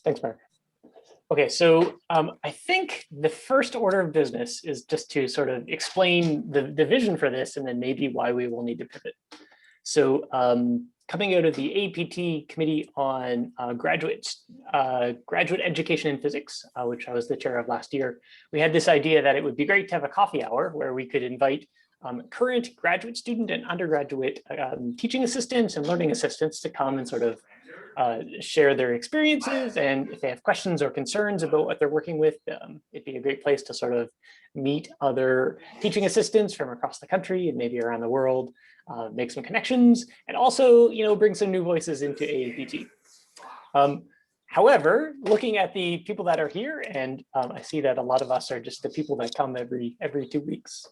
Thanks, Mark. Okay, so I think the first order of business is just to sort of explain the vision for this and then maybe why we will need to pivot. So coming out of the AAPT Committee on Graduate Education in Physics, which I was the chair of last year, we had this idea that it would be great to have a coffee hour where we could invite current graduate student and undergraduate teaching assistants and learning assistants to come and sort of share their experiences, and if they have questions or concerns about what they're working with, it'd be a great place to sort of meet other teaching assistants from across the country and maybe around the world, make some connections, and also, bring some new voices into AAPT. However, looking at the people that are here, and I see that a lot of us are just the people that come every 2 weeks.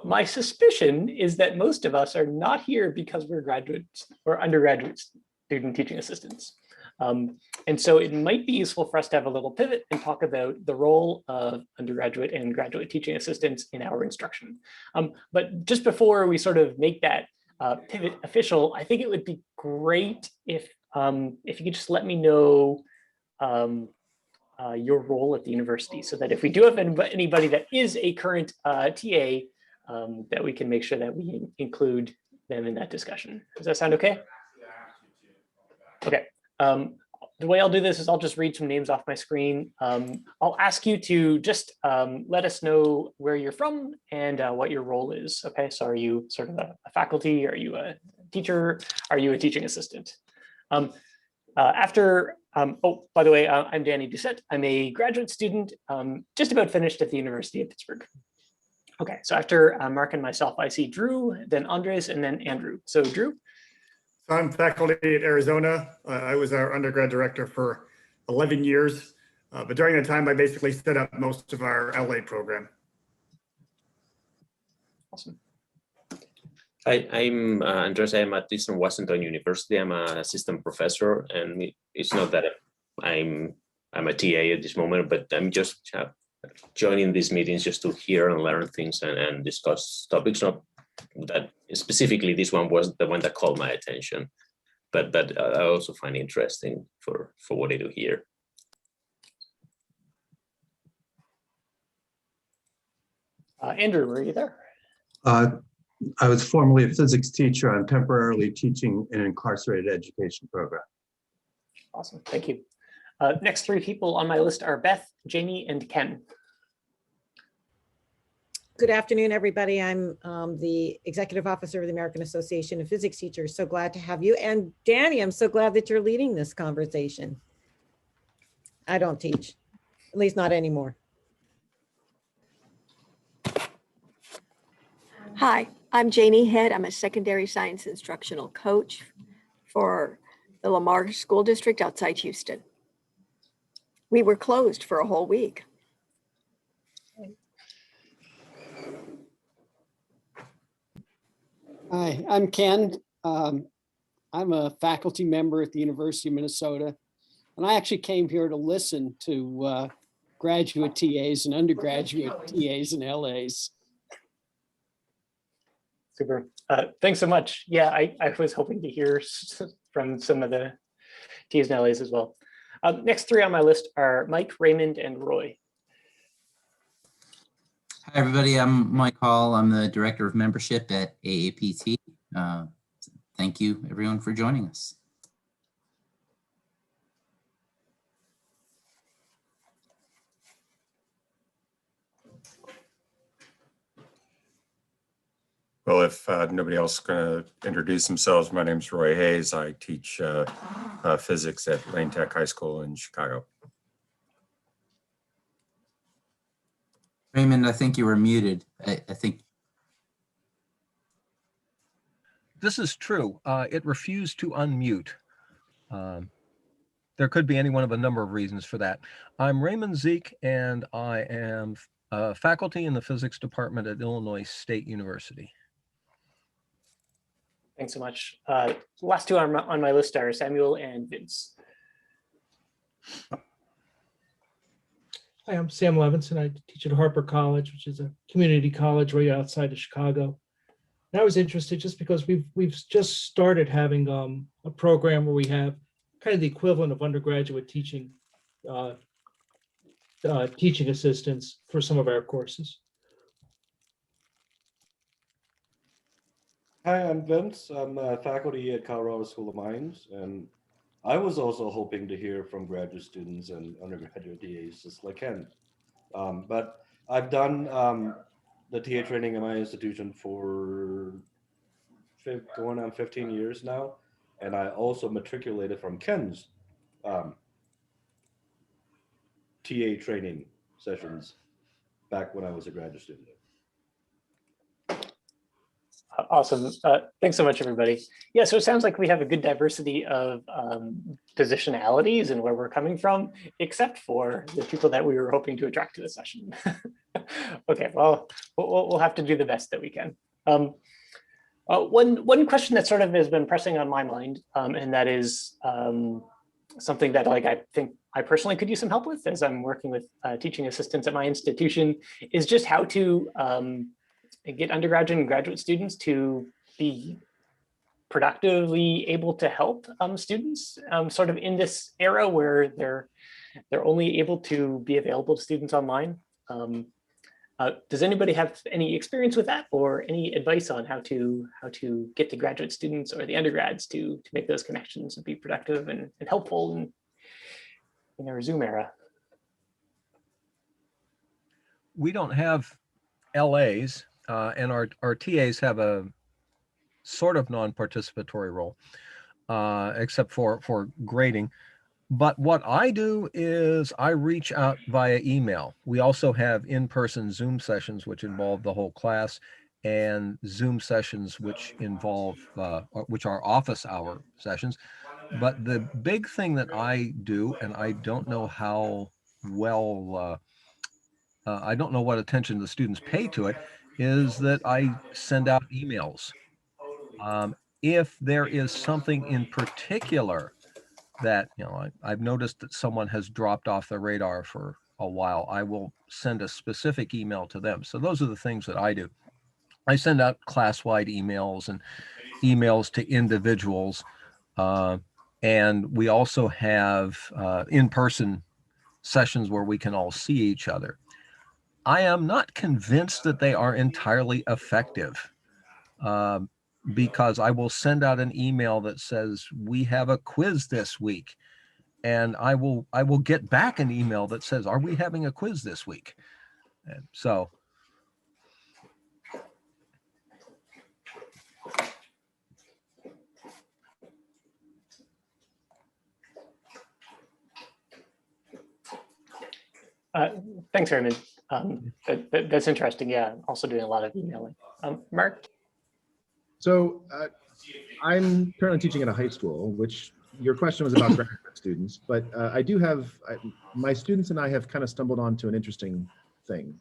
My suspicion is that most of us are not here because we're graduates or undergraduate student teaching assistants. And so it might be useful for us to have a little pivot and talk about the role of undergraduate and graduate teaching assistants in our instruction. But just before we sort of make that pivot official, I think it would be great if you could just let me know your role at the university, so that if we do have anybody that is a current TA, that we can make sure that we include them in that discussion. Does that sound okay? Okay. The way I'll do this is I'll just read some names off my screen. I'll ask you to just let us know where you're from and what your role is. Okay, so are you sort of a faculty? Are you a teacher? Are you a teaching assistant? Oh, by the way, I'm Danny Doucette. I'm a graduate student, just about finished at the University of Pittsburgh. Okay, so after Mark and myself, I see Drew, then Andres, and then Andrew. So Drew? I'm faculty at Arizona. I was our undergrad director for 11 years, but during that time, I basically set up most of our LA program. Awesome. Hi, I'm Andres. I'm at Eastern Washington University. I'm an assistant professor, and it's not that I'm a TA at this moment, but I'm just joining these meetings just to hear and learn things and discuss topics. Not that specifically, this one was the one that called my attention, but that I also find interesting for what I do here. Andrew, were you there? I was formerly a physics teacher. I'm temporarily teaching an incarcerated education program. Awesome, thank you. Next three people on my list are Beth, Jamie, and Ken. Good afternoon, everybody. I'm the executive officer of the American Association of Physics Teachers. So glad to have you. And Danny, I'm so glad that you're leading this conversation. I don't teach, at least not anymore. Hi, I'm Janie Head. I'm a secondary science instructional coach for the Lamar School District outside Houston. We were closed for a whole week. Hi, I'm Ken. I'm a faculty member at the University of Minnesota, and I actually came here to listen to graduate TAs and undergraduate TAs and LAs. Super. Thanks so much. Yeah, I was hoping to hear from some of the TAs and LAs as well. Next three on my list are Mike, Raymond, and Roy. Hi, everybody. I'm Mike Hall. I'm the Director of Membership at AAPT. Thank you, everyone, for joining us. Well, if nobody else is going to introduce themselves, my name is Roy Hayes. I teach physics at Lane Tech High School in Chicago. Raymond, I think you were muted. I think. This is true. It refused to unmute. There could be any one of a number of reasons for that. I'm Raymond Zeke, and I am faculty in the physics department at Illinois State University. Thanks so much. Last two on my list are Samuel and Vince. Hi, I'm Sam Levinson. I teach at Harper College, which is a community college right outside of Chicago. And I was interested just because we've just started having a program where we have kind of the equivalent of undergraduate teaching teaching assistants for some of our courses. Hi, I'm Vince. I'm faculty at Colorado School of Mines, and I was also hoping to hear from graduate students and undergraduate TAs, just like Ken. But I've done the TA training in my institution for going on 15 years now, and I also matriculated from Ken's TA training sessions back when I was a graduate student. Awesome. Thanks so much, everybody. Yeah, so it sounds like we have a good diversity of positionalities and where we're coming from, except for the people that we were hoping to attract to the session. Okay, well, we'll have to do the best that we can. One question that sort of has been pressing on my mind, and that is something that I think I personally could use some help with as I'm working with teaching assistants at my institution, is just how to get undergraduate and graduate students to be productively able to help students sort of in this era where they're only able to be available to students online. Does anybody have any experience with that, or any advice on how to get the graduate students or the undergrads to make those connections and be productive and helpful in our Zoom era? We don't have LAs, and our TAs have a sort of non-participatory role, except for grading. But what I do is I reach out via email. We also have in-person Zoom sessions, which involve the whole class, and Zoom sessions, which involve, which are office hour sessions. But the big thing that I do, and I don't know how well, I don't know what attention the students pay to it, is that I send out emails. If there is something in particular that, I've noticed that someone has dropped off the radar for a while, I will send a specific email to them. So those are the things that I do. I send out class-wide emails and emails to individuals. And we also have in-person sessions where we can all see each other. I am not convinced that they are entirely effective. Because I will send out an email that says, we have a quiz this week. And I will get back an email that says, are we having a quiz this week? And so. Thanks, Raymond. That's interesting. Yeah, also doing a lot of emailing. Mark? So I'm currently teaching at a high school, which your question was about graduate students, but I do have, my students and I have kind of stumbled onto an interesting thing,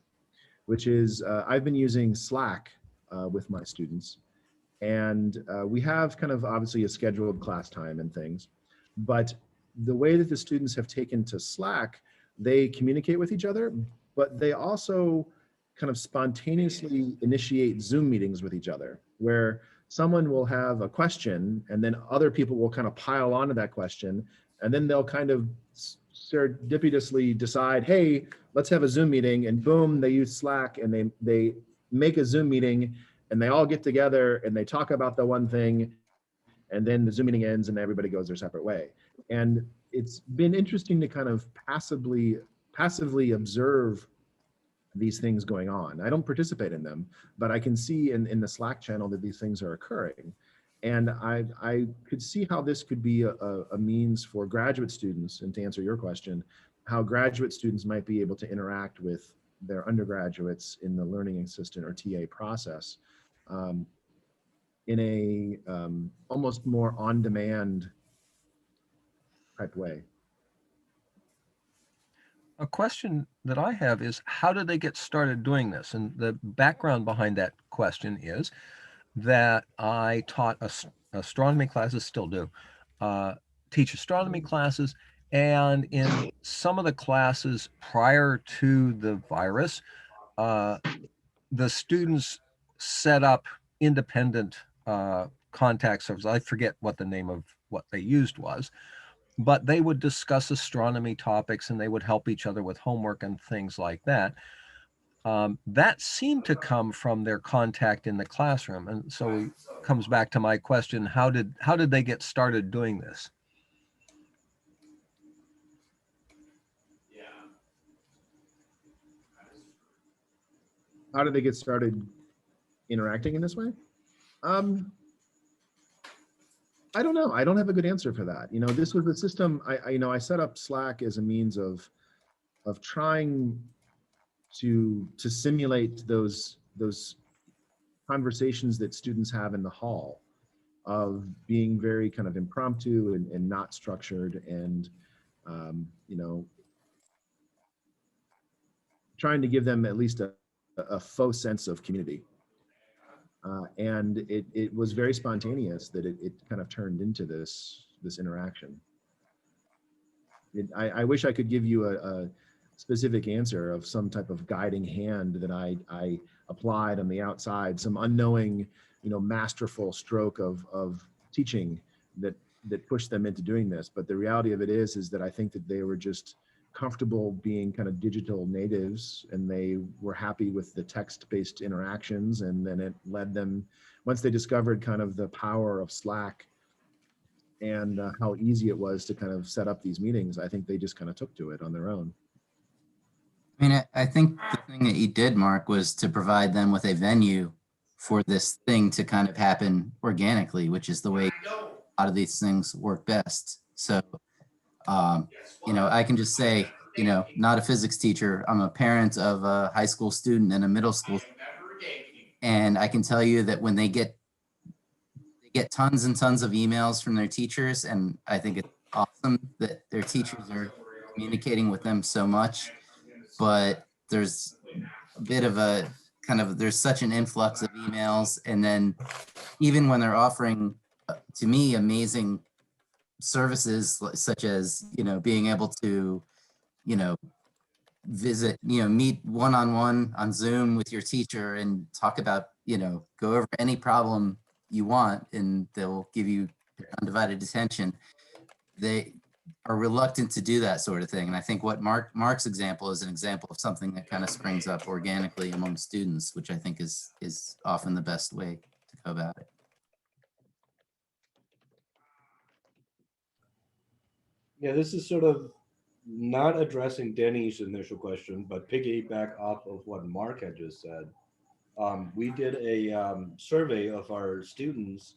which is I've been using Slack with my students, and we have kind of obviously a scheduled class time and things, but the way that the students have taken to Slack, they communicate with each other, but they also kind of spontaneously initiate Zoom meetings with each other, where someone will have a question and then other people will kind of pile onto that question, and then they'll kind of serendipitously decide, hey, let's have a Zoom meeting, and boom, they use Slack and they make a Zoom meeting and they all get together and they talk about the one thing, and then the Zoom meeting ends and everybody goes their separate way. And it's been interesting to kind of passively observe these things going on. I don't participate in them, but I can see in the Slack channel that these things are occurring. And I could see how this could be a means for graduate students, and to answer your question, how graduate students might be able to interact with their undergraduates in the learning assistant or TA process in a almost more on-demand type way. A question that I have is, how did they get started doing this? And the background behind that question is that I taught astronomy classes, still do, teach astronomy classes. And in some of the classes prior to the virus, the students set up independent contact servers. I forget what the name of what they used was. but they would discuss astronomy topics and they would help each other with homework and things like that. That seemed to come from their contact in the classroom. And so it comes back to my question, how did they get started doing this? How did they get started interacting in this way? I don't know. I don't have a good answer for that. You know, this was a system, I set up Slack as a means of trying to simulate those conversations that students have in the hall, of being very kind of impromptu and not structured, and you know, trying to give them at least a faux sense of community. And it was very spontaneous that it kind of turned into this interaction. I wish I could give you a specific answer of some type of guiding hand that I applied on the outside, some unknowing, you know, masterful stroke of teaching that pushed them into doing this. But the reality of it is that I think that they were just comfortable being kind of digital natives, and they were happy with the text-based interactions. And then it led them, once they discovered kind of the power of Slack and how easy it was to kind of set up these meetings, I think they just kind of took to it on their own. I mean, I think the thing that you did, Mark, was to provide them with a venue for this thing to kind of happen organically, which is the way a lot of these things work best. So, you know, I can just say, you know, not a physics teacher. I'm a parent of a high school student and a middle school student. And I can tell you that when they get tons and tons of emails from their teachers, and I think it's awesome that their teachers are communicating with them so much, but there's a bit of a kind of, there's such an influx of emails. And then even when they're offering, to me, amazing services such as, you know, being able to, you know, visit, you know, meet one-on-one on Zoom with your teacher and talk about, you know, go over any problem you want and they'll give you undivided attention. They are reluctant to do that sort of thing. And I think what Mark's example is an example of something that kind of springs up organically among students, which I think is often the best way to go about it. Yeah, this is sort of not addressing Denny's initial question, but piggyback off of what Mark had just said. We did a survey of our students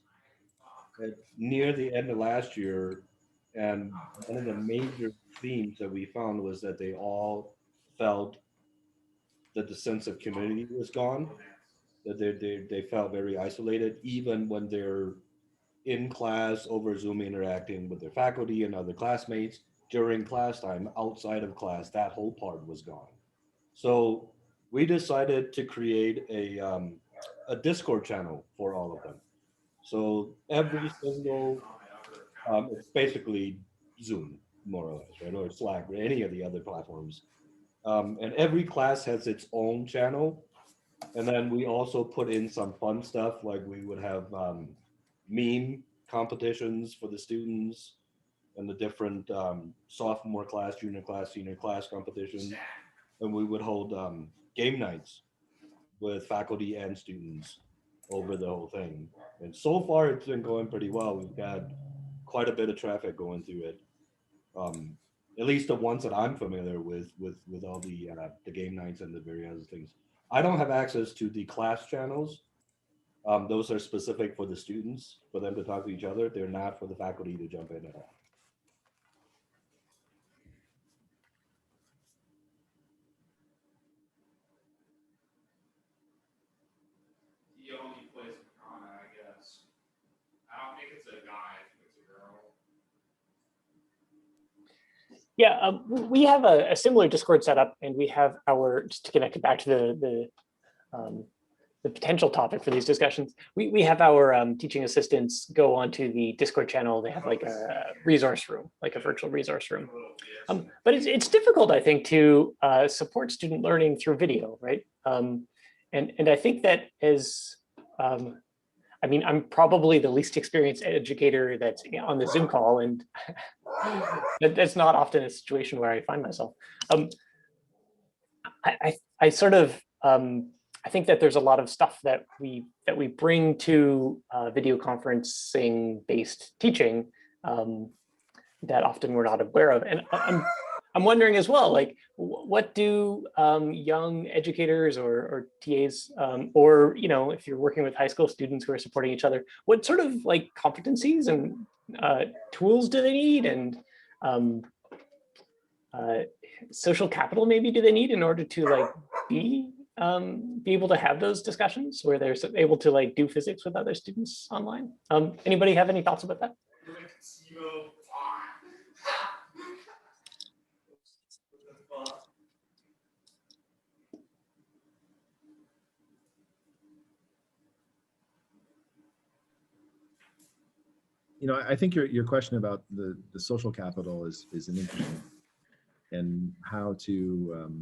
near the end of last year, and one of the major themes that we found was that they all felt that the sense of community was gone, that they felt very isolated, even when they're in class over Zoom interacting with their faculty and other classmates during class time. Outside of class, that whole part was gone. So we decided to create a Discord channel for all of them. So every single, it's basically Zoom, more or less, right? Or Slack, or any of the other platforms. And every class has its own channel. And then we also put in some fun stuff, like we would have meme competitions for the students and the different sophomore class, junior class, senior class competitions. And we would hold game nights with faculty and students over the whole thing. And so far, it's been going pretty well. We've had quite a bit of traffic going through it. At least the ones that I'm familiar with all the game nights and the various other things. I don't have access to the class channels. Those are specific for the students, for them to talk to each other. They're not for the faculty to jump in at all. The only place for comment, I guess. I don't think it's a guy, it's a girl. Yeah, we have a similar Discord setup, and we have our, just to connect it back to the potential topic for these discussions, we have our teaching assistants go onto the Discord channel. They have like a resource room, like a virtual resource room. But it's difficult, I think, to support student learning through video, right? And I think that as I mean, I'm probably the least experienced educator that's on the Zoom call, and that's not often a situation where I find myself. I sort of, I think that there's a lot of stuff that we bring to video conferencing based teaching that often we're not aware of. And I'm wondering as well, like, what do young educators or TAs, or, you know, if you're working with high school students who are supporting each other, what sort of like competencies and tools do they need, and social capital maybe do they need in order to like be able to have those discussions where they're able to like do physics with other students online? Anybody have any thoughts about that? You know, I think your question about the social capital is an interesting, and how to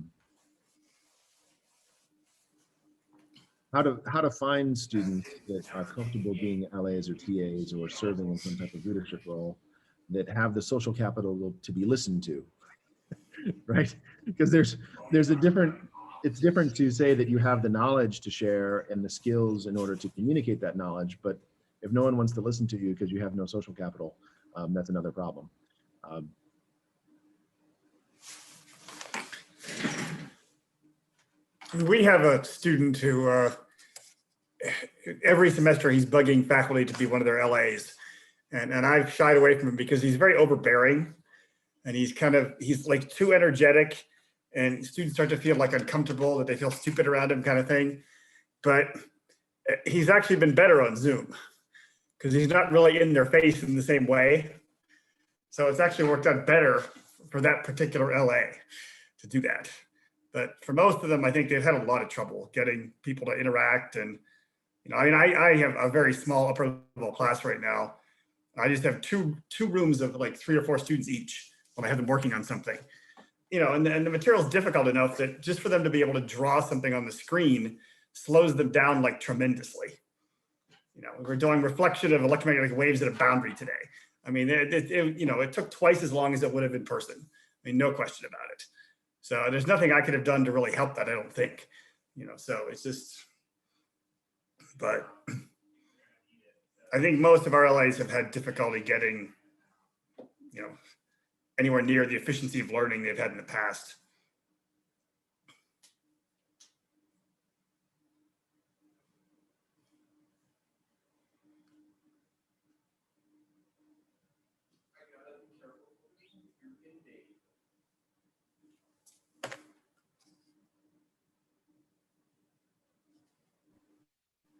find students that are comfortable being LAs or TAs or serving in some type of leadership role that have the social capital to be listened to, right? Because there's a different, it's different to say that you have the knowledge to share and the skills in order to communicate that knowledge, but if no one wants to listen to you because you have no social capital, that's another problem. We have a student who every semester he's bugging faculty to be one of their LAs. And I've shied away from him because he's very overbearing, and he's like too energetic, and students start to feel like uncomfortable, that they feel stupid around him kind of thing. But he's actually been better on Zoom because he's not really in their face in the same way. So it's actually worked out better for that particular LA to do that. But for most of them, I think they've had a lot of trouble getting people to interact. And, you know, I mean, I have a very small upper level class right now. I just have two rooms of like 3 or 4 students each when I have them working on something. You know, and the material is difficult enough that just for them to be able to draw something on the screen slows them down like tremendously. You know, we're doing reflection of electromagnetic waves at a boundary today. I mean, you know, it took twice as long as it would have in person. I mean, no question about it. So there's nothing I could have done to really help that, I don't think. You know, so it's just, but I think most of our LAs have had difficulty getting, you know, anywhere near the efficiency of learning they've had in the past.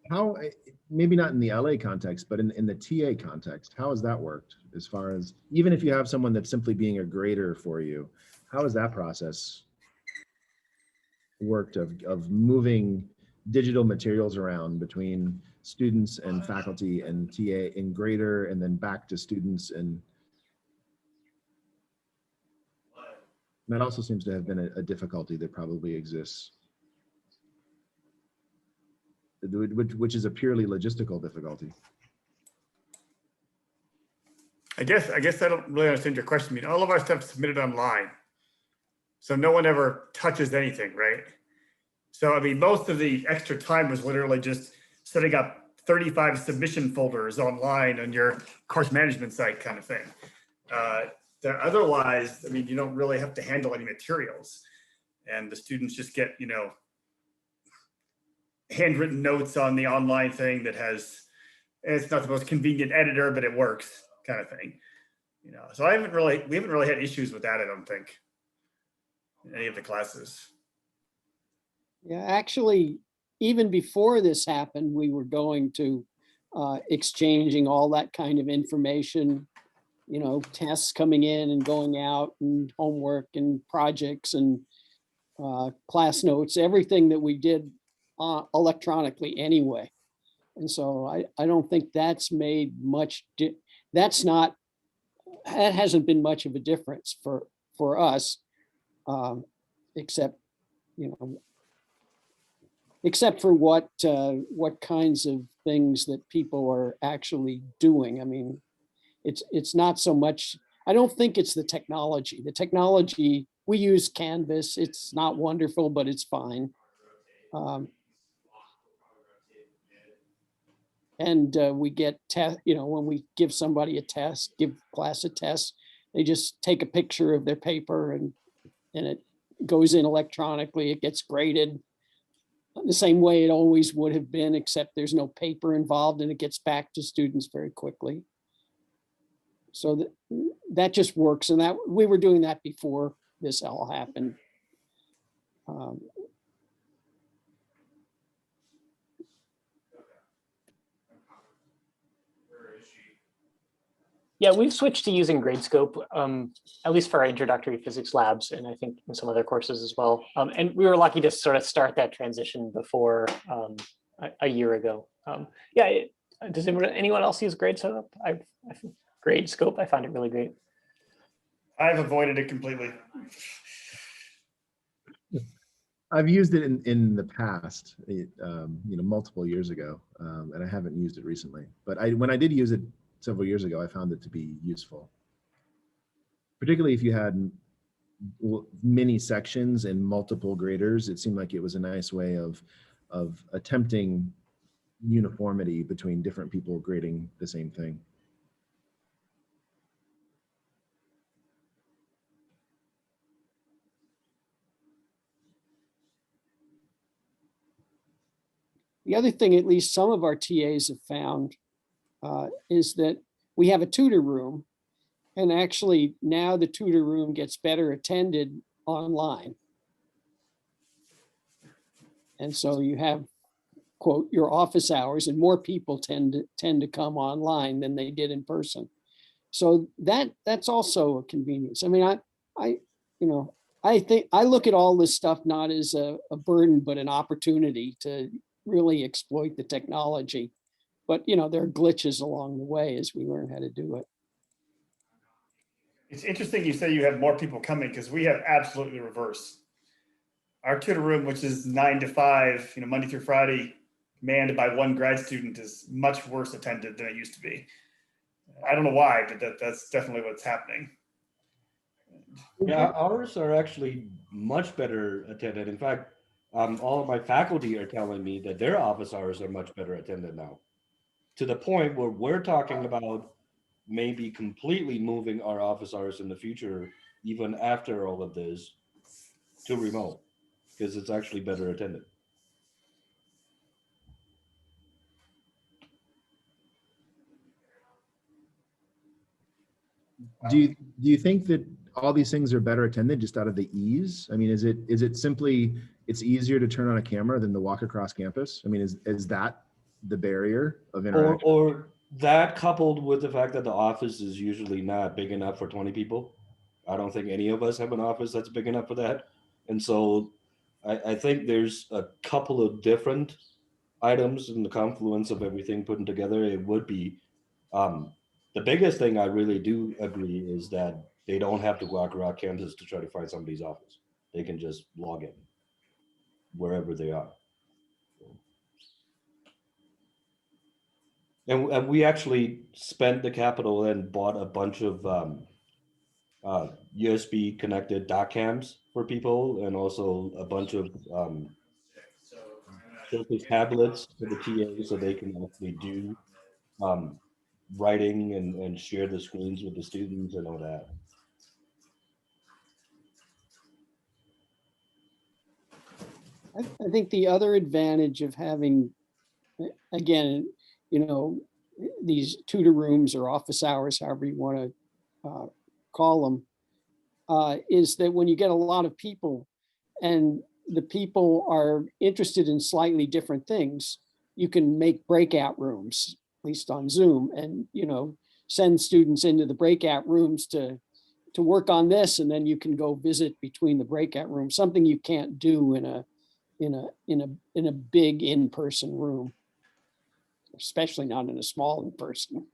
How, maybe not in the LA context, but in the TA context, how has that worked? As far as, even if you have someone that's simply being a grader for you, how has that process worked of moving digital materials around between students and faculty and TA and grader, and then back to students? And that also seems to have been a difficulty that probably exists, which is a purely logistical difficulty. I guess I don't really understand your question. I mean, all of our stuff is submitted online, so no one ever touches anything, right? So, I mean, most of the extra time was literally just setting up 35 submission folders online on your course management site kind of thing. Otherwise, I mean, you don't really have to handle any materials, and the students just get, you know, handwritten notes on the online thing that has, it's not the most convenient editor, but it works kind of thing. You know, so we haven't really had issues with that, I don't think, in any of the classes. Yeah, actually, even before this happened, we were going to exchanging all that kind of information, you know, tests coming in and going out, and homework and projects and class notes, everything that we did electronically anyway. And so I don't think that's made much, that hasn't been much of a difference for us, except, you know, except for what kinds of things that people are actually doing. I mean, it's not so much, I don't think it's the technology. The technology, we use Canvas. It's not wonderful, but it's fine. And we get test, when we give somebody a test, give class a test, they just take a picture of their paper and it goes in electronically. It gets graded the same way it always would have been, except there's no paper involved and it gets back to students very quickly. So that just works. And that we were doing that before this all happened. Yeah, we've switched to using Gradescope, at least for our introductory physics labs, and I think in some other courses as well. And we were lucky to sort of start that transition before a year ago. Yeah, does anyone else use Gradescope? Gradescope, I find it really great. I've avoided it completely. I've used it in the past, multiple years ago, and I haven't used it recently. But when I did use it several years ago, I found it to be useful, particularly if you had many sections and multiple graders. It seemed like it was a nice way of attempting uniformity between different people grading the same thing. The other thing, at least some of our TAs have found, is that we have a tutor room, and actually now the tutor room gets better attended online. And so you have, quote, your office hours, and more people tend to come online than they did in person. So that's also a convenience. I mean, I think I look at all this stuff not as a burden, but an opportunity to really exploit the technology. But there are glitches along the way as we learn how to do it. It's interesting you say you have more people coming, because we have absolutely the reverse. Our tutor room, which is 9 to 5, Monday through Friday, manned by one grad student, is much worse attended than it used to be. I don't know why, but that's definitely what's happening. Yeah, ours are actually much better attended. In fact, all of my faculty are telling me that their office hours are much better attended now, to the point where we're talking about maybe completely moving our office hours in the future, even after all of this, to remote, because it's actually better attended. Do you think that all these things are better attended just out of the ease? I mean, is it simply it's easier to turn on a camera than to walk across campus? I mean, is that the barrier of interaction? Or that coupled with the fact that the office is usually not big enough for 20 people. I don't think any of us have an office that's big enough for that. And so I think there's a couple of different items in the confluence of everything put together. It would be the biggest thing I really do agree is that they don't have to walk around campus to try to find somebody's office. They can just log in wherever they are. And we actually spent the capital and bought a bunch of USB connected doc cams for people, and also a bunch of Surface tablets for the TA, so they can actually do writing and share the screens with the students and all that. I think the other advantage of having, again, these tutor rooms or office hours, however you want to call them, is that when you get a lot of people and the people are interested in slightly different things, you can make breakout rooms, at least on Zoom, and send students into the breakout rooms to work on this, and then you can go visit between the breakout rooms, something you can't do in a big in-person room, especially not in a small in-person.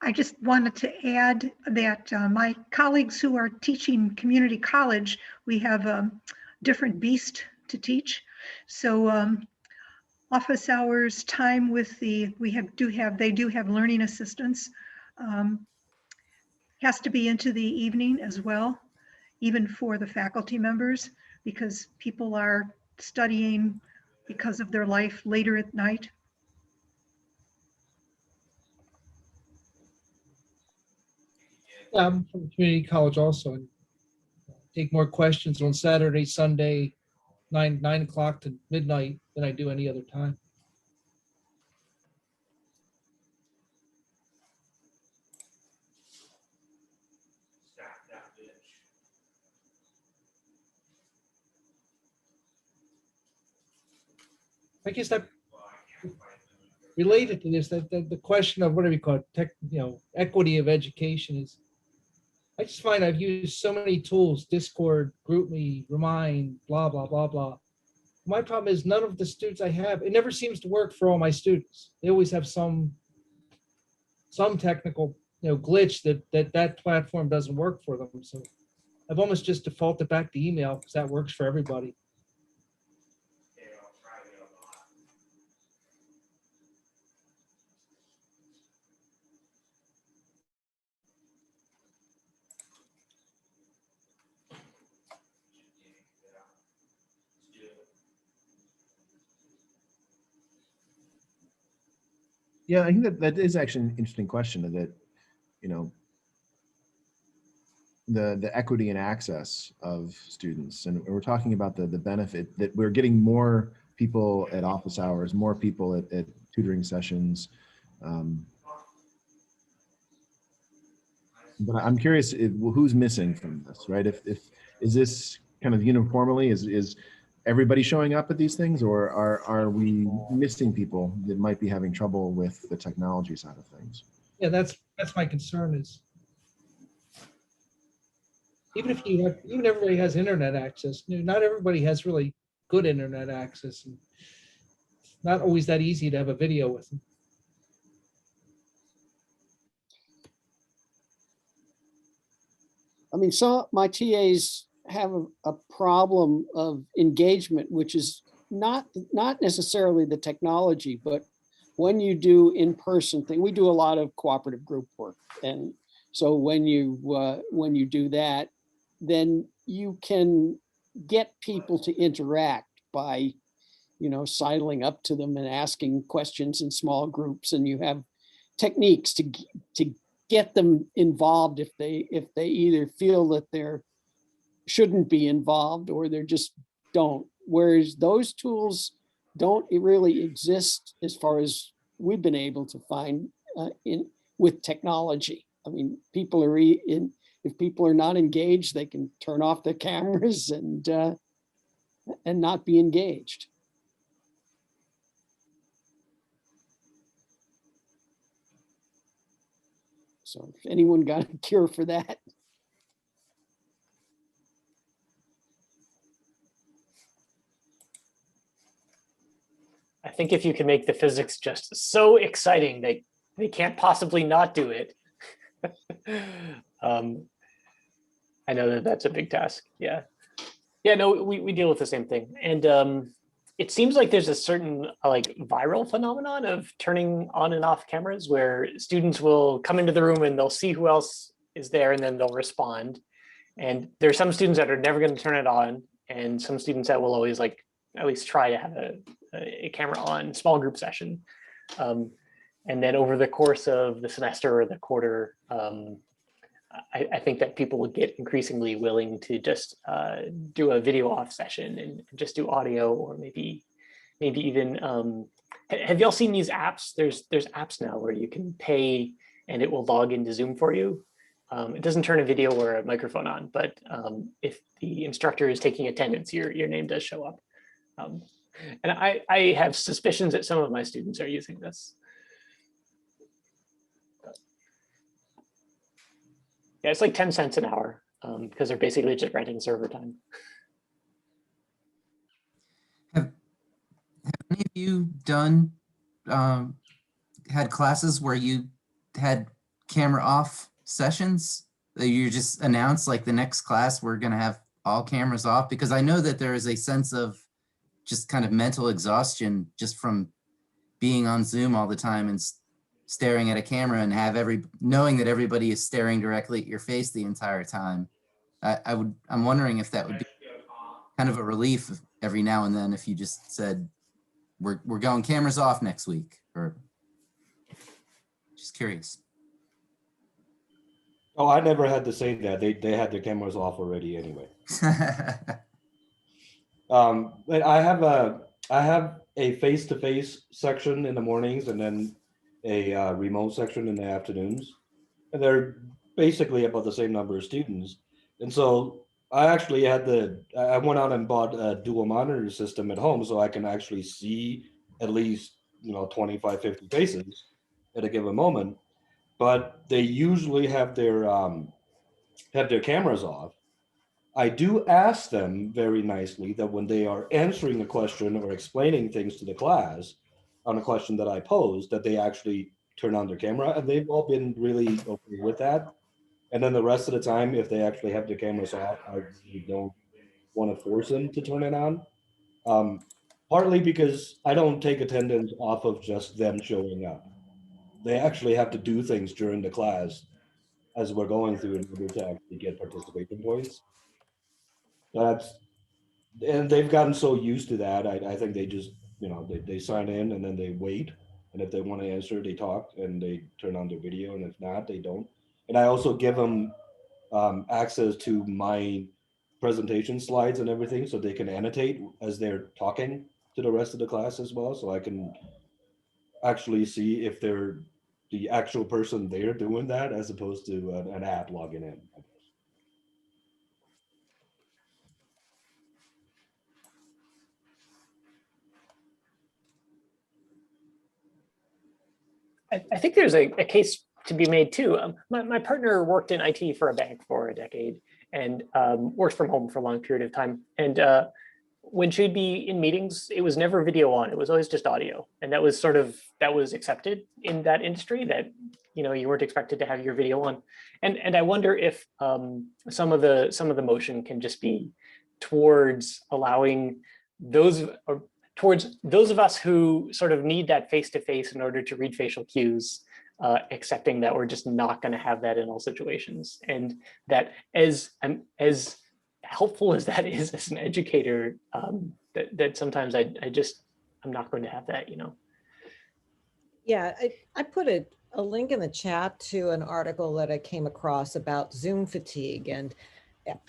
I just wanted to add that my colleagues who are teaching community college, we have a different beast to teach. So office hours, time with the, they do have learning assistants. Has to be into the evening as well, even for the faculty members, because people are studying because of their life later at night. Yeah, I'm from community college also, and take more questions on Saturday, Sunday, 9 o'clock to midnight than I do any other time. I guess that related to this, that the question of what do we call it, equity of education is. I just find I've used so many tools, Discord, GroupMe, Remind, blah, blah, blah, blah. My problem is none of the students I have, it never seems to work for all my students. They always have some technical, glitch that platform doesn't work for them. So I've almost just defaulted back to email because that works for everybody. Yeah, I think that is actually an interesting question, that, the equity and access of students. And we're talking about the benefit that we're getting more people at office hours, more people at tutoring sessions. But I'm curious who's missing from this, right? If is this kind of uniformly, is everybody showing up at these things, or are we missing people that might be having trouble with the technology side of things? Yeah, that's my concern is even everybody has internet access. Not everybody has really good internet access. And it's not always that easy to have a video with them. I mean, so my TAs have a problem of engagement, which is not necessarily the technology, but when you do in-person thing, we do a lot of cooperative group work. And so when you do that, then you can get people to interact by, sidling up to them and asking questions in small groups, and you have techniques to get them involved if they either feel that they're shouldn't be involved or they're just don't. Whereas those tools don't really exist as far as we've been able to find with technology. I mean, people are if people are not engaged, they can turn off their cameras and not be engaged. So if anyone got a cure for that. I think if you can make the physics just so exciting, they can't possibly not do it. I know that's a big task. Yeah. Yeah, no, we deal with the same thing. And it seems like there's a certain viral phenomenon of turning on and off cameras where students will come into the room and they'll see who else is there and then they'll respond. And there are some students that are never going to turn it on, and some students that will always at least try to have a camera on small group session. And then over the course of the semester or the quarter, I think that people will get increasingly willing to just do a video off session and just do audio, or maybe even, have y'all seen these apps? There's apps now where you can pay and it will log into Zoom for you. It doesn't turn a video or a microphone on, but if the instructor is taking attendance, your name does show up. And I have suspicions that some of my students are using this. Yeah, it's like 10 cents an hour because they're basically just renting server time. Have any of you done, had classes where you had camera off sessions? That you just announce like the next class, we're going to have all cameras off? Because I know that there is a sense of just kind of mental exhaustion just from being on Zoom all the time and staring at a camera and knowing that everybody is staring directly at your face the entire time. I'm wondering if that would be kind of a relief every now and then if you just said, we're going cameras off next week, or just curious. Oh, I never had to say that. They had their cameras off already anyway. But I have a face-to-face section in the mornings and then a remote section in the afternoons, and they're basically about the same number of students. And so I actually I went out and bought a dual monitor system at home so I can actually see at least 25, 50 faces at a given moment. But they usually have their cameras off. I do ask them very nicely that when they are answering a question or explaining things to the class on a question that I posed, that they actually turn on their camera, and they've all been really okay with that. And then the rest of the time, if they actually have their cameras off, I really don't want to force them to turn it on. Partly because I don't take attendance off of just them showing up. They actually have to do things during the class as we're going through in order to actually get participation points. And they've gotten so used to that. I think they just, they sign in and then they wait. And if they want to answer, they talk and they turn on their video. And if not, they don't. And I also give them access to my presentation slides and everything so they can annotate as they're talking to the rest of the class as well. So I can actually see if they're the actual person there doing that as opposed to an app logging in. I think there's a case to be made too. My partner worked in IT for a bank for a decade and worked from home for a long period of time. And when she'd be in meetings, it was never video on. It was always just audio. And that was that was accepted in that industry, that you weren't expected to have your video on. And I wonder if some of the motion can just be towards allowing towards those of us who sort of need that face-to-face in order to read facial cues, accepting that we're just not going to have that in all situations. And that as helpful as that is as an educator, that sometimes I'm not going to have that, Yeah, I put a link in the chat to an article that I came across about Zoom fatigue. And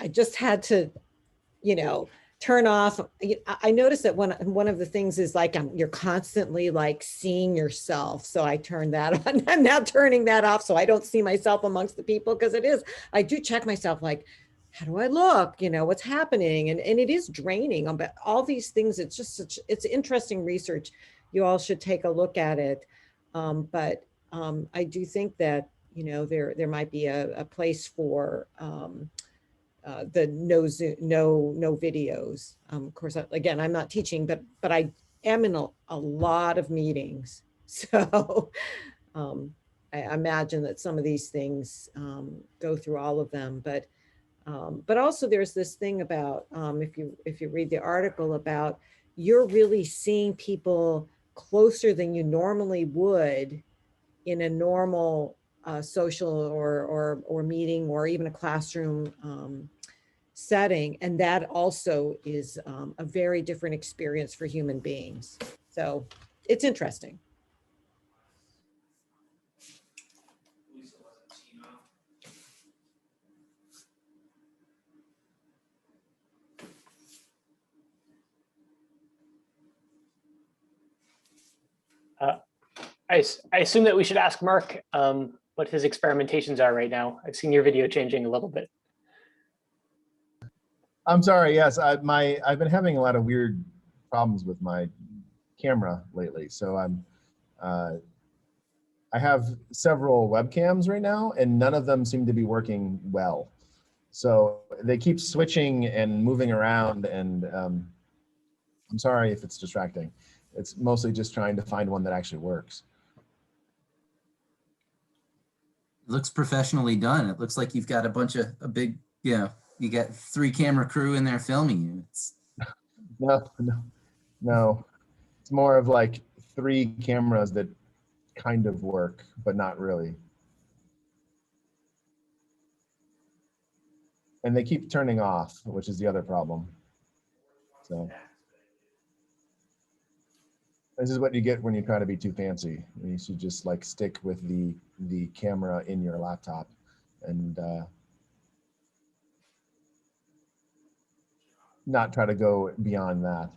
I just had to, turn off. I noticed that one of the things is like you're constantly like seeing yourself. So I turned that on. I'm now turning that off so I don't see myself amongst the people, because I do check myself like, how do I look? What's happening? And it is draining. But all these things, it's interesting research. You all should take a look at it. But I do think that, there might be a place for the no videos. Of course, again, I'm not teaching, but I am in a lot of meetings. So I imagine that some of these things go through all of them. But also there's this thing about, if you read the article about, you're really seeing people closer than you normally would in a normal social or meeting or even a classroom setting. And that also is a very different experience for human beings. So it's interesting. I assume that we should ask Mark what his experimentations are right now. I've seen your video changing a little bit. I'm sorry. Yes, I've been having a lot of weird problems with my camera lately. So I have several webcams right now, and none of them seem to be working well. So they keep switching and moving around, and I'm sorry if it's distracting. It's mostly just trying to find one that actually works. looks professionally done. It looks like you've got a big, you got 3 camera crew in there filming you. No. It's more of like 3 cameras that kind of work, but not really. And they keep turning off, which is the other problem. So this is what you get when you try to be too fancy. You should just like stick with the camera in your laptop and not try to go beyond that.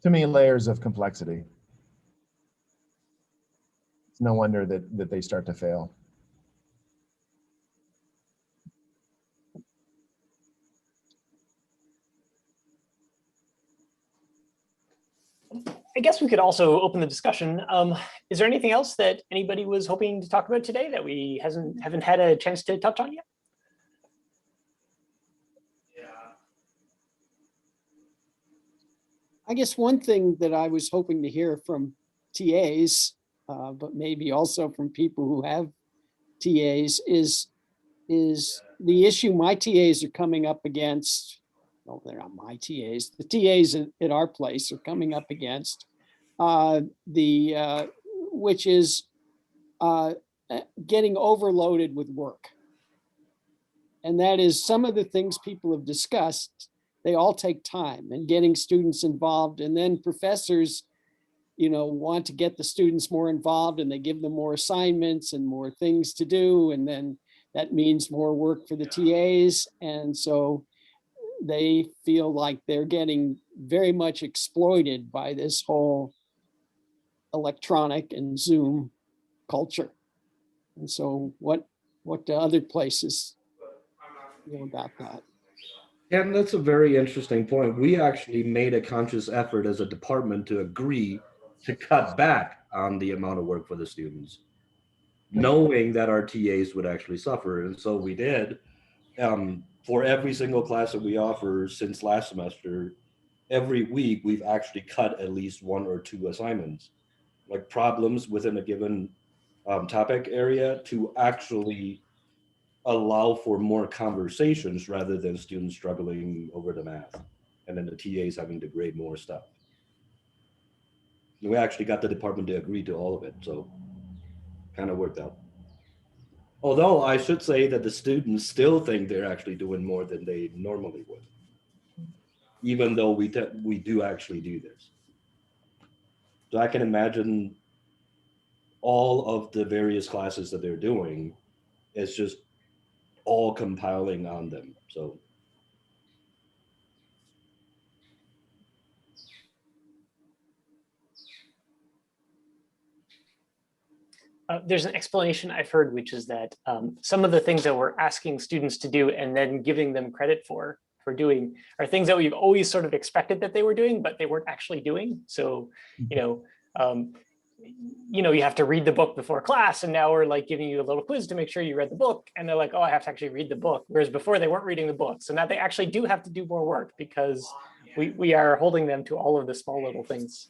Too many layers of complexity. It's no wonder that they start to fail. I guess we could also open the discussion. Is there anything else that anybody was hoping to talk about today that we haven't had a chance to touch on yet? I guess one thing that I was hoping to hear from TAs, but maybe also from people who have TAs is the issue my TAs are coming up against. No, they're not my TAs. The TAs at our place are coming up against which is getting overloaded with work. And that is some of the things people have discussed. They all take time, and getting students involved, and then professors, want to get the students more involved, and they give them more assignments and more things to do. And then that means more work for the TAs. And so they feel like they're getting very much exploited by this whole electronic and Zoom culture. And so what do other places feel about that? And that's a very interesting point. We actually made a conscious effort as a department to agree to cut back on the amount of work for the students, knowing that our TAs would actually suffer. And so we did. For every single class that we offer since last semester, every week we've actually cut at least 1 or 2 assignments, like problems within a given topic area, to actually allow for more conversations rather than students struggling over the math and then the TAs having to grade more stuff. And we actually got the department to agree to all of it, so kind of worked out. Although I should say that the students still think they're actually doing more than they normally would, even though we do actually do this. So I can imagine all of the various classes that they're doing, it's just all compiling on them. So There's an explanation I've heard, which is that some of the things that we're asking students to do and then giving them credit for doing are things that we've always sort of expected that they were doing, but they weren't actually doing. So, you have to read the book before class, and now we're like giving you a little quiz to make sure you read the book. And they're like, oh, I have to actually read the book. Whereas before they weren't reading the book. So now they actually do have to do more work because we are holding them to all of the small little things.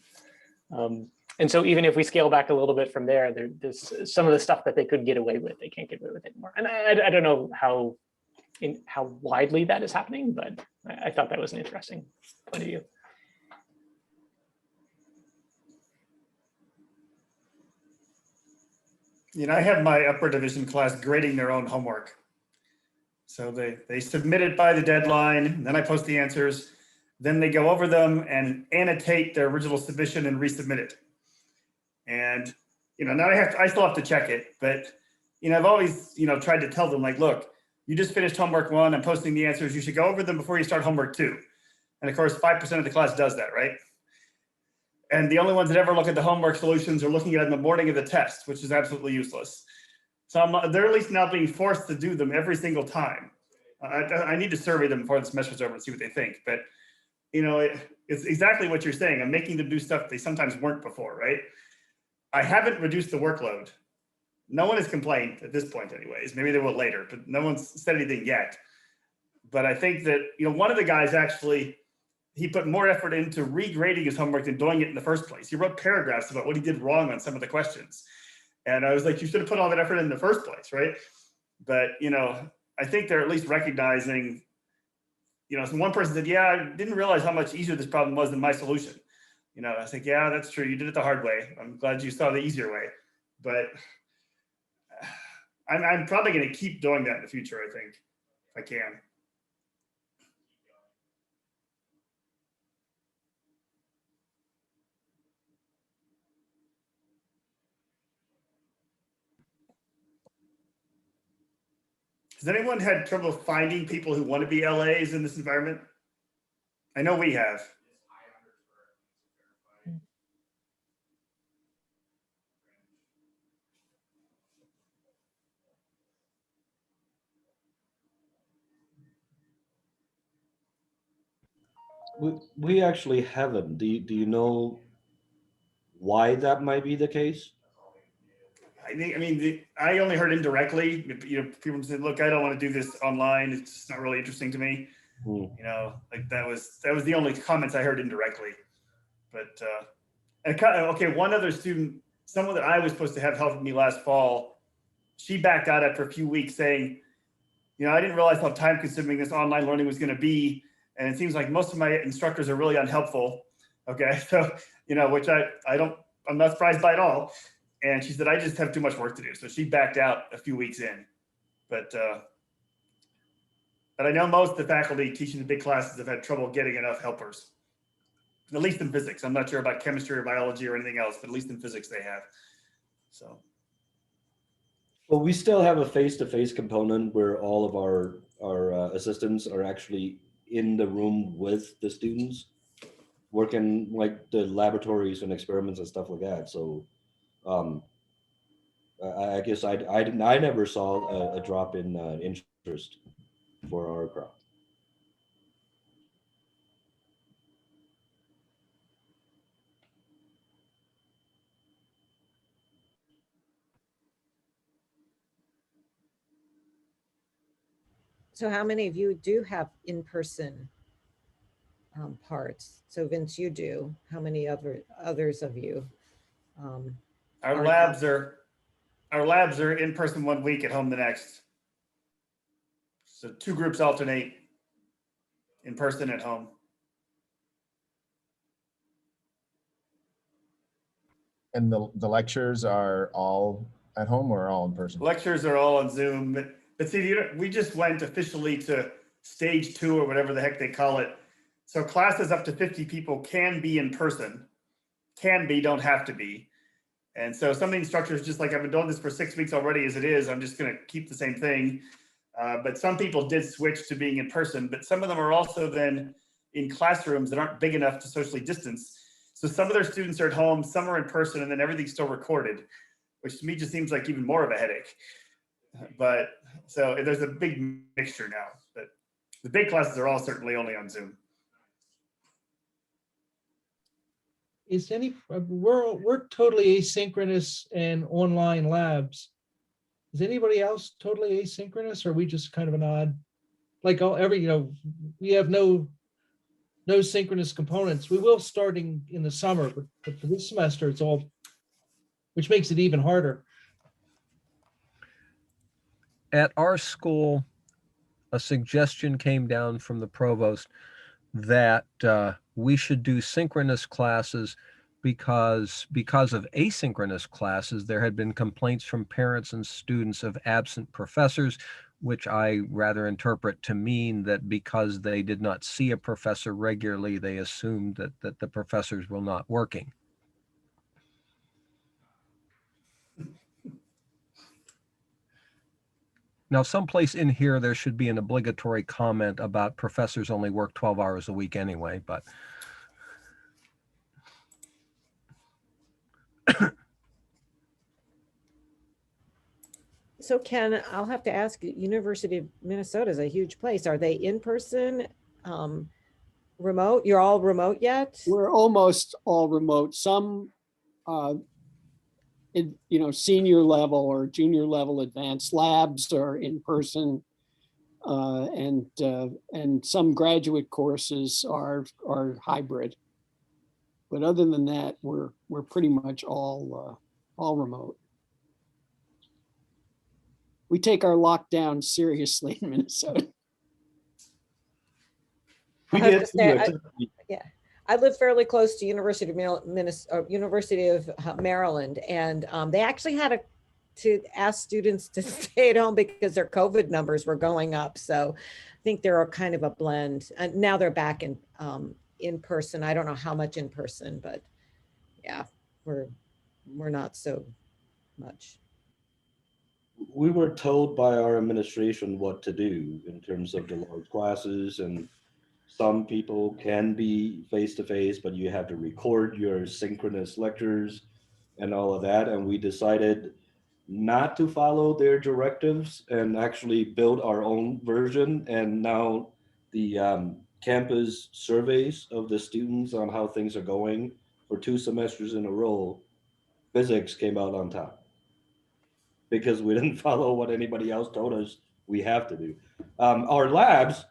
And so even if we scale back a little bit from there, there's some of the stuff that they could get away with, they can't get away with anymore. And I don't know how widely that is happening, but I thought that was an interesting point of view. I have my upper division class grading their own homework. So they submit it by the deadline, then I post the answers, then they go over them and annotate their original submission and resubmit it. And, now I still have to check it, but, I've always, tried to tell them like, look, you just finished homework 1, I'm posting the answers, you should go over them before you start homework 2. And of course, 5% of the class does that, right? And the only ones that ever look at the homework solutions are looking at it in the morning of the test, which is absolutely useless. So they're at least now being forced to do them every single time. I need to survey them before the semester's over and see what they think. But, it's exactly what you're saying. I'm making them do stuff they sometimes weren't before, right? I haven't reduced the workload. No one has complained at this point anyways. Maybe they will later, but no one's said anything yet. But I think that, one of the guys actually, he put more effort into regrading his homework than doing it in the first place. He wrote paragraphs about what he did wrong on some of the questions. And I was like, you should have put all that effort in the first place, right? But, I think they're at least recognizing, so one person said, yeah, I didn't realize how much easier this problem was than my solution. I think, yeah, that's true. You did it the hard way. I'm glad you saw the easier way. But I'm probably going to keep doing that in the future, I think, if I can. Has anyone had trouble finding people who want to be LAs in this environment? I know we have. We actually haven't. Do you know why that might be the case? I only heard indirectly. People said, "Look, I don't want to do this online. It's just not really interesting to me." Like that was the only comments I heard indirectly. But okay, one other student, someone that I was supposed to have helped me last fall, she backed out after a few weeks, saying, I didn't realize how time consuming this online learning was going to be, and it seems like most of my instructors are really unhelpful. Okay, so which I'm not surprised by at all. And she said, I just have too much work to do. So she backed out a few weeks in. But I know most of the faculty teaching the big classes have had trouble getting enough helpers, at least in physics. I'm not sure about chemistry or biology or anything else, but at least in physics they have. So. Well, we still have a face-to-face component where all of our assistants are actually in the room with the students, working like the laboratories and experiments and stuff like that. So I guess I never saw a drop in interest for our crowd. So how many of you do have in-person parts? So Vince, you do. How many others of you? Our labs are in person one week, at home the next. So 2 groups alternate, in person at home. And the lectures are all at home or all in person? Lectures are all on Zoom. But see, we just went officially to stage 2 or whatever the heck they call it. So classes up to 50 people can be in person, don't have to be. And so some of the instructors, just like, I've been doing this for 6 weeks already as it is, I'm just going to keep the same thing. But some people did switch to being in person, but some of them are also then in classrooms that aren't big enough to socially distance. So some of their students are at home, some are in person, and then everything's still recorded, which to me just seems like even more of a headache. But so there's a big mixture now, but the big classes are all certainly only on Zoom. We're totally asynchronous and online labs. Is anybody else totally asynchronous, or are we just kind of an odd, like we have no synchronous components. We will starting in the summer, but for this semester it's all, which makes it even harder. At our school, a suggestion came down from the provost that we should do synchronous classes because of asynchronous classes, there had been complaints from parents and students of absent professors, which I rather interpret to mean that because they did not see a professor regularly, they assumed that the professors were not working. Now, someplace in here, there should be an obligatory comment about professors only work 12 hours a week anyway, but. So Ken, I'll have to ask, University of Minnesota is a huge place. Are they in person, remote? You're all remote yet? We're almost all remote. Some, senior level or junior level advanced labs are in person, and some graduate courses are hybrid. But other than that, we're pretty much all remote. we take our lockdown seriously in Minnesota. We I was did. gonna say, yeah, I live fairly close to University of University of Maryland, and they actually had to ask students to stay at home because their COVID numbers were going up. So I think they're a kind of a blend. And now they're back in person. I don't know how much in person, but yeah, we're not so much. We were told by our administration what to do in terms of the large classes, and some people can be face-to-face, but you have to record your synchronous lectures and all of that. And we decided not to follow their directives and actually build our own version. And now the campus surveys of the students on how things are going for 2 semesters in a row, physics came out on top because we didn't follow what anybody else told us we have to do. Our labs,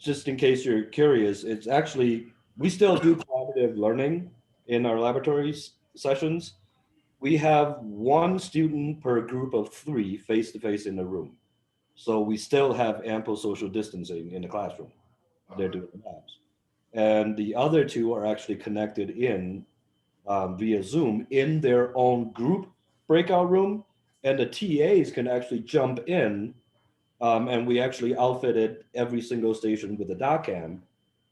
just in case you're curious, it's actually, we still do collaborative learning in our laboratories sessions. We have 1 student per group of 3 face-to-face in the room. So we still have ample social distancing in the classroom. They're doing the labs. And the other 2 are actually connected in via Zoom in their own group breakout room. And the TAs can actually jump in, and we actually outfitted every single station with a doc cam.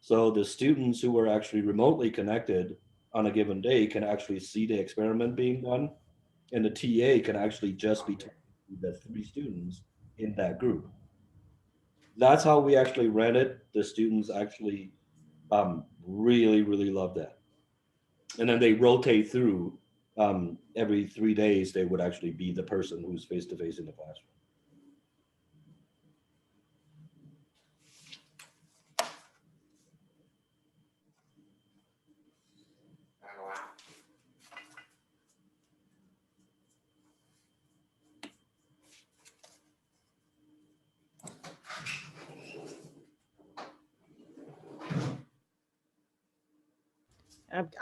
So the students who are actually remotely connected on a given day can actually see the experiment being done. And the TA can actually just be talking to the 3 students in that group. That's how we actually ran it. The students actually really, really love that. And then they rotate through every 3 days. They would actually be the person who's face-to-face in the classroom.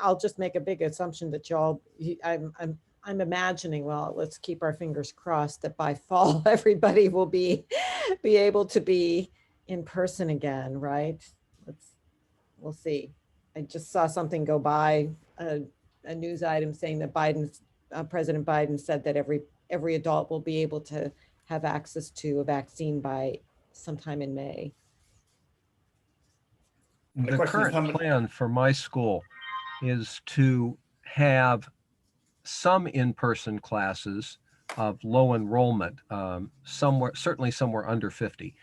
I'll just make a big assumption that y'all, I'm imagining, well, let's keep our fingers crossed that by fall, everybody will be able to be in person again, right? We'll see. I just saw something go by, a news item saying that President Biden said that every adult will be able to have access to a vaccine by sometime in May. The current plan for my school is to have some in-person classes of low enrollment, certainly somewhere under 50.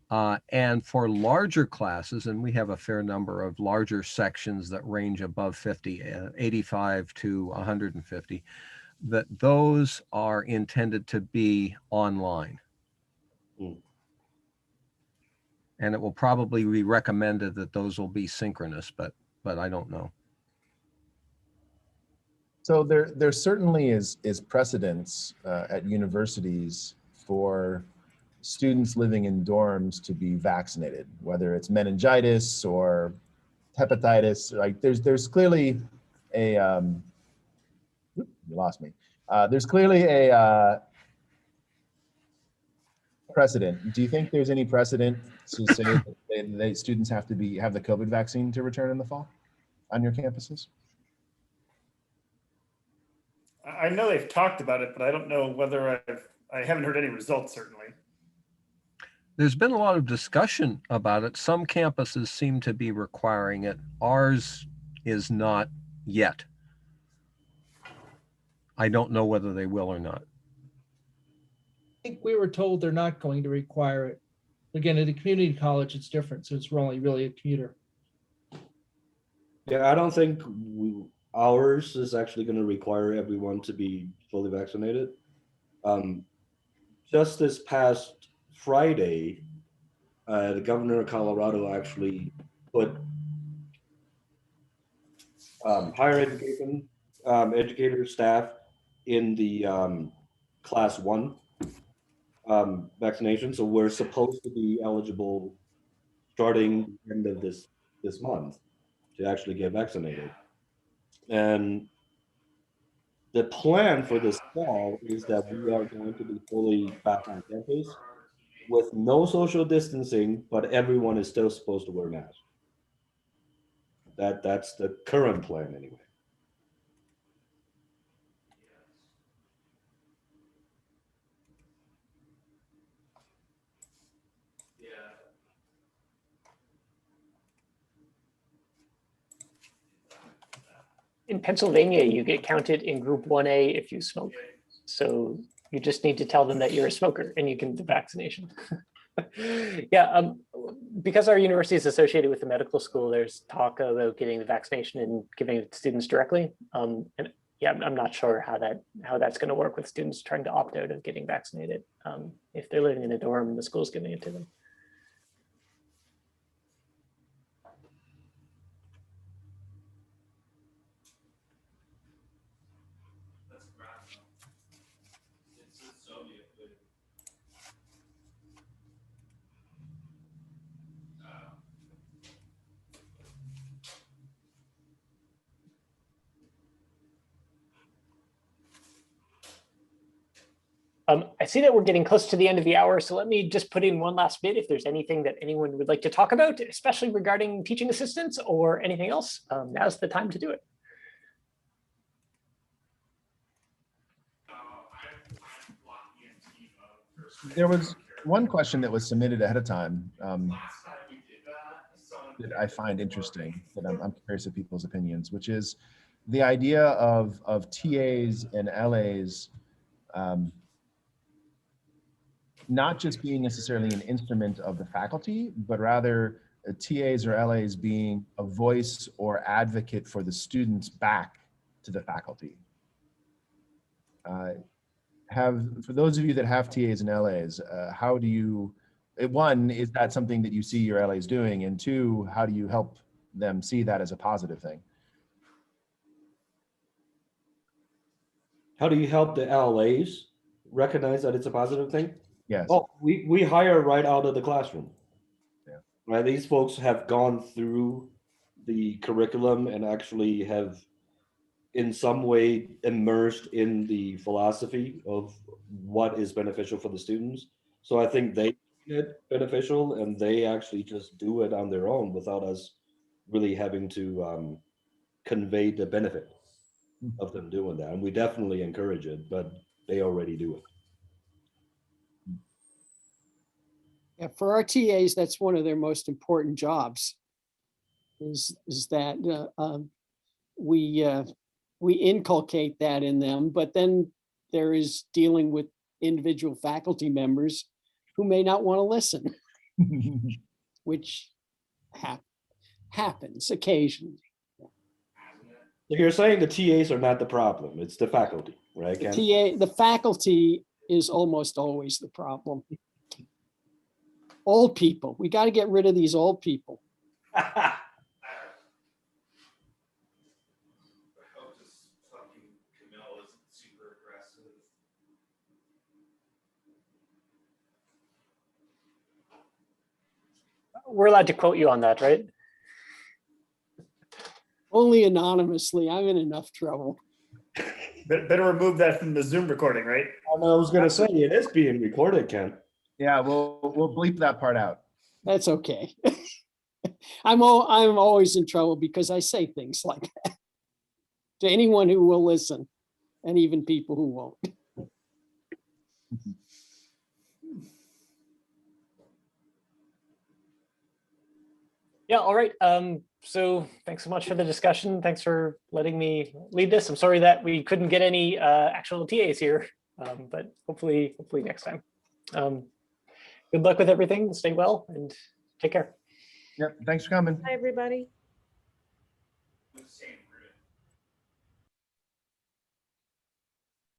And for larger classes, and we have a fair number of larger sections that range above 50, 85 to 150, that those are intended to be online. And it will probably be recommended that those will be synchronous, but I don't know. So there certainly is precedence at universities for students living in dorms to be vaccinated, whether it's meningitis or hepatitis. Like there's clearly a you lost me. There's clearly a precedent. Do you think there's any precedent to say that students have to have the COVID vaccine to return in the fall on your campuses? I know they've talked about it, but I don't know whether I haven't heard any results, certainly. There's been a lot of discussion about it. Some campuses seem to be requiring it. Ours is not yet. I don't know whether they will or not. I think we were told they're not going to require it. Again, at a community college, it's different since we're only really a commuter. Yeah, I don't think ours is actually going to require everyone to be fully vaccinated. Just this past Friday, the governor of Colorado actually put higher education educator staff in the class 1 vaccination. So we're supposed to be eligible starting the end of this month to actually get vaccinated. And the plan for this fall is that we are going to be fully back on campus with no social distancing, but everyone is still supposed to wear masks. That's the current plan anyway. In Pennsylvania, you get counted in group 1A if you smoke. So you just need to tell them that you're a smoker and you can do the vaccination. Yeah, because our university is associated with the medical school, there's talk about getting the vaccination and giving it to students directly. And yeah, I'm not sure how that's going to work with students trying to opt out of getting vaccinated if they're living in a dorm and the school's giving it to them. I see that we're getting close to the end of the hour, so let me just put in one last bit. If there's anything that anyone would like to talk about, especially regarding teaching assistants or anything else, now's the time to do it. There was one question that was submitted ahead of time that I find interesting, that I'm curious of people's opinions, which is the idea of TAs and LAs not just being necessarily an instrument of the faculty, but rather TAs or LAs being a voice or advocate for the students back to the faculty. For those of you that have TAs and LAs, how do you, one, is that something that you see your LAs doing? And two, how do you help them see that as a positive thing? How do you help the LAs recognize that it's a positive thing? Yes. Oh, we hire right out of the classroom. Yeah. Right. These folks have gone through the curriculum and actually have in some way immersed in the philosophy of what is beneficial for the students. So I think they find it beneficial and they actually just do it on their own without us really having to convey the benefit of them doing that. And we definitely encourage it, but they already do it. Yeah, for our TAs, that's one of their most important jobs. Is that we inculcate that in them, but then there is dealing with individual faculty members who may not want to listen, which happens occasionally. So you're saying the TAs are not the problem; it's the faculty, right? Ken? The faculty is almost always the problem. Old people, we got to get rid of these old people. We're allowed to quote you on that, right? Only anonymously. I'm in enough trouble. Better remove that from the Zoom recording, right? I was going to say it is being recorded, Ken. Yeah, we'll bleep that part out. That's okay. I'm always in trouble because I say things like that to anyone who will listen, and even people who won't. Yeah, all right. So thanks so much for the discussion. Thanks for letting me lead this. I'm sorry that we couldn't get any actual TAs here, but hopefully next time. Good luck with everything. Stay well and take care. Yep. Thanks for coming. Hi, everybody. Same